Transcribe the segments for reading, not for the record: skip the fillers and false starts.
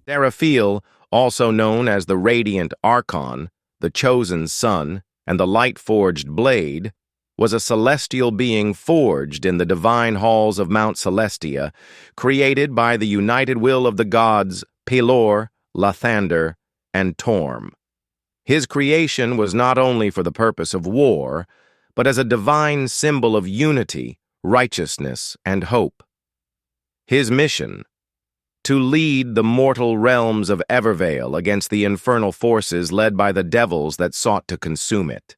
Seraphiel, also known as the Radiant Archon, the Chosen Sun, and the Light-Forged Blade, was a celestial being forged in the divine halls of Mount Celestia, created by the united will of the gods Pelor, Lathander, and Torm. His creation was not only for the purpose of war, but as a divine symbol of unity, righteousness, and hope. His mission: to lead the mortal realms of Evervale against the infernal forces led by the devils that sought to consume it.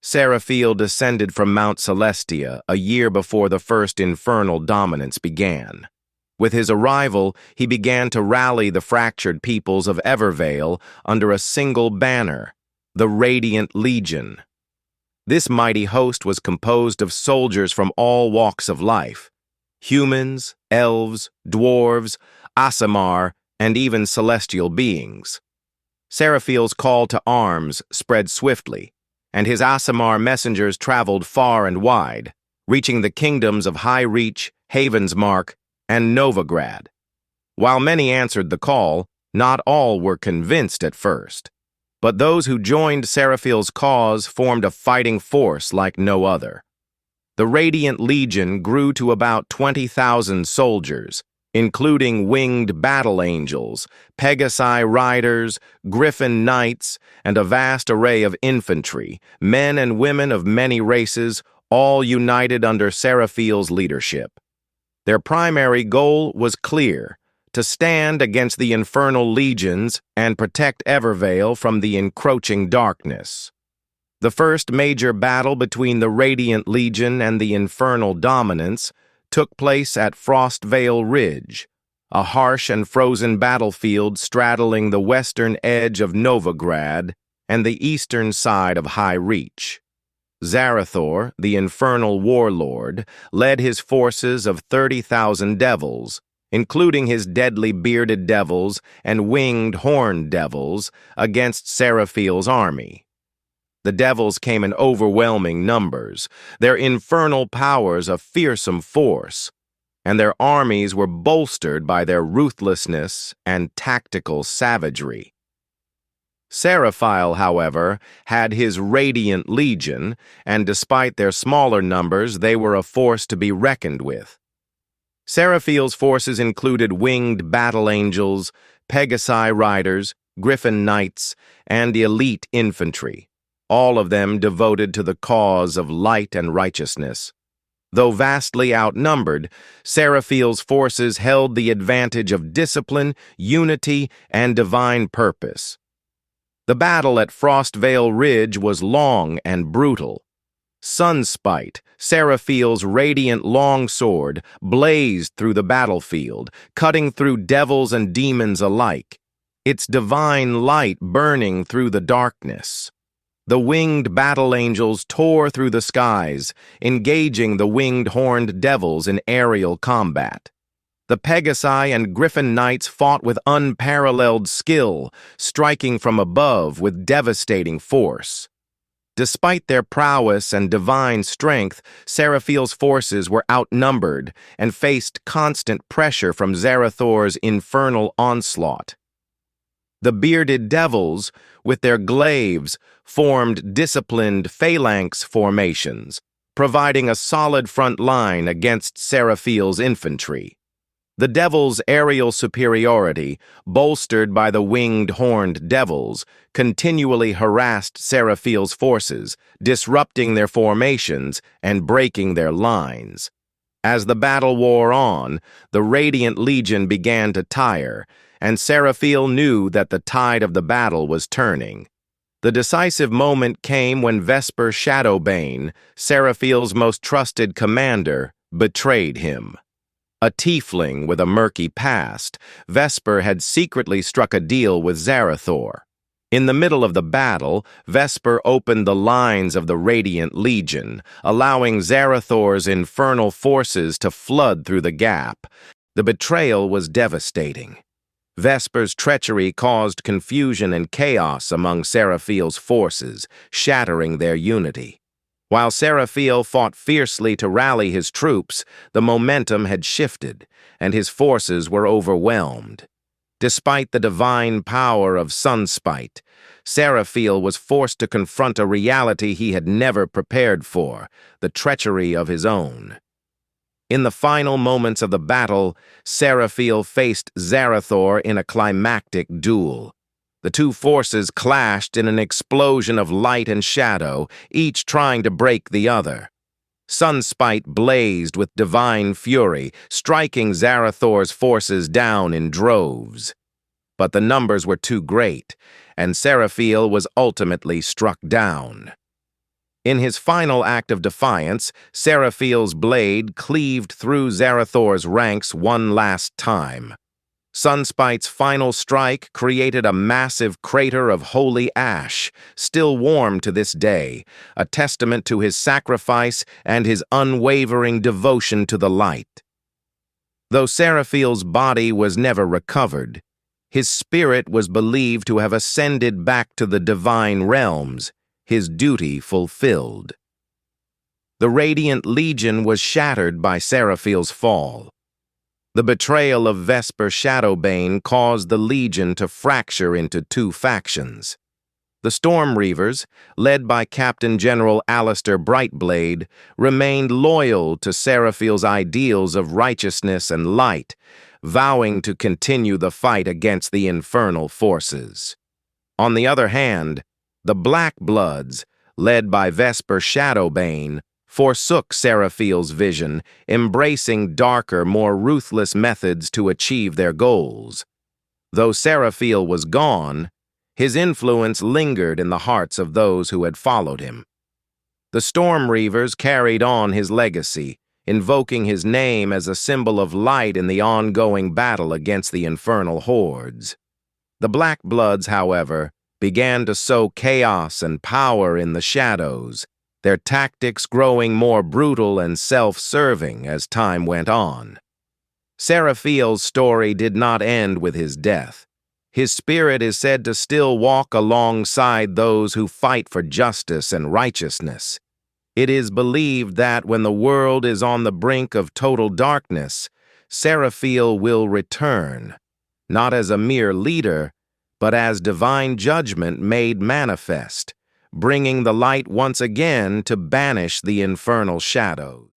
Seraphiel descended from Mount Celestia a year before the first infernal dominance began. With his arrival, he began to rally the fractured peoples of Evervale under a single banner, the Radiant Legion. This mighty host was composed of soldiers from all walks of life: humans, elves, dwarves, Aasimar, and even celestial beings. Seraphiel's call to arms spread swiftly, and his Aasimar messengers traveled far and wide, reaching the kingdoms of High Reach, Havensmark, and Novigrad. While many answered the call, not all were convinced at first. But those who joined Seraphiel's cause formed a fighting force like no other. The Radiant Legion grew to about 20,000 soldiers, including winged battle angels, Pegasi riders, griffin knights, and a vast array of infantry, men and women of many races, all united under Seraphiel's leadership. Their primary goal was clear: to stand against the infernal legions and protect Evervale from the encroaching darkness. The first major battle between the Radiant Legion and the infernal dominance took place at Frostvale Ridge, a harsh and frozen battlefield straddling the western edge of Novigrad and the eastern side of High Reach. Zarathor, the infernal warlord, led his forces of 30,000 devils, including his deadly bearded devils and winged horned devils, against Seraphiel's army. The devils came in overwhelming numbers, their infernal powers a fearsome force, and their armies were bolstered by their ruthlessness and tactical savagery. Seraphiel, however, had his Radiant Legion, and despite their smaller numbers, they were a force to be reckoned with. Seraphiel's forces included winged battle angels, Pegasi riders, griffin knights, and elite infantry, all of them devoted to the cause of light and righteousness. Though vastly outnumbered, Seraphiel's forces held the advantage of discipline, unity, and divine purpose. The battle at Frostvale Ridge was long and brutal. Sunspite, Seraphiel's radiant longsword, blazed through the battlefield, cutting through devils and demons alike, its divine light burning through the darkness. The winged battle angels tore through the skies, engaging the winged horned devils in aerial combat. The Pegasi and Griffin Knights fought with unparalleled skill, striking from above with devastating force. Despite their prowess and divine strength, Seraphiel's forces were outnumbered and faced constant pressure from Zarathor's infernal onslaught. The bearded devils, with their glaives, formed disciplined phalanx formations, providing a solid front line against Seraphiel's infantry. The devils' aerial superiority, bolstered by the winged horned devils, continually harassed Seraphiel's forces, disrupting their formations and breaking their lines. As the battle wore on, the Radiant Legion began to tire, and Seraphiel knew that the tide of the battle was turning. The decisive moment came when Vesper Shadowbane, Seraphiel's most trusted commander, betrayed him. A tiefling with a murky past, Vesper had secretly struck a deal with Zarathor. In the middle of the battle, Vesper opened the lines of the Radiant Legion, allowing Zarathor's infernal forces to flood through the gap. The betrayal was devastating. Vesper's treachery caused confusion and chaos among Seraphiel's forces, shattering their unity. While Seraphiel fought fiercely to rally his troops, the momentum had shifted, and his forces were overwhelmed. Despite the divine power of Sunspite, Seraphiel was forced to confront a reality he had never prepared for, the treachery of his own. In the final moments of the battle, Seraphiel faced Zarathor in a climactic duel. The two forces clashed in an explosion of light and shadow, each trying to break the other. Sunspite blazed with divine fury, striking Zarathor's forces down in droves. But the numbers were too great, and Seraphiel was ultimately struck down. In his final act of defiance, Seraphiel's blade cleaved through Zarathor's ranks one last time. Sunspite's final strike created a massive crater of holy ash, still warm to this day, a testament to his sacrifice and his unwavering devotion to the light. Though Seraphiel's body was never recovered, his spirit was believed to have ascended back to the divine realms, his duty fulfilled. The Radiant Legion was shattered by Seraphiel's fall. The betrayal of Vesper Shadowbane caused the Legion to fracture into two factions. The Storm Reavers, led by Captain General Alistair Brightblade, remained loyal to Seraphiel's ideals of righteousness and light, vowing to continue the fight against the infernal forces. On the other hand, the Black Bloods, led by Vesper Shadowbane, forsook Seraphiel's vision, embracing darker, more ruthless methods to achieve their goals. Though Seraphiel was gone, his influence lingered in the hearts of those who had followed him. The Storm Reavers carried on his legacy, invoking his name as a symbol of light in the ongoing battle against the infernal hordes. The Black Bloods, however, began to sow chaos and power in the shadows, their tactics growing more brutal and self-serving as time went on. Seraphiel's story did not end with his death. His spirit is said to still walk alongside those who fight for justice and righteousness. It is believed that when the world is on the brink of total darkness, Seraphiel will return, not as a mere leader, but as divine judgment made manifest, bringing the light once again to banish the infernal shadows.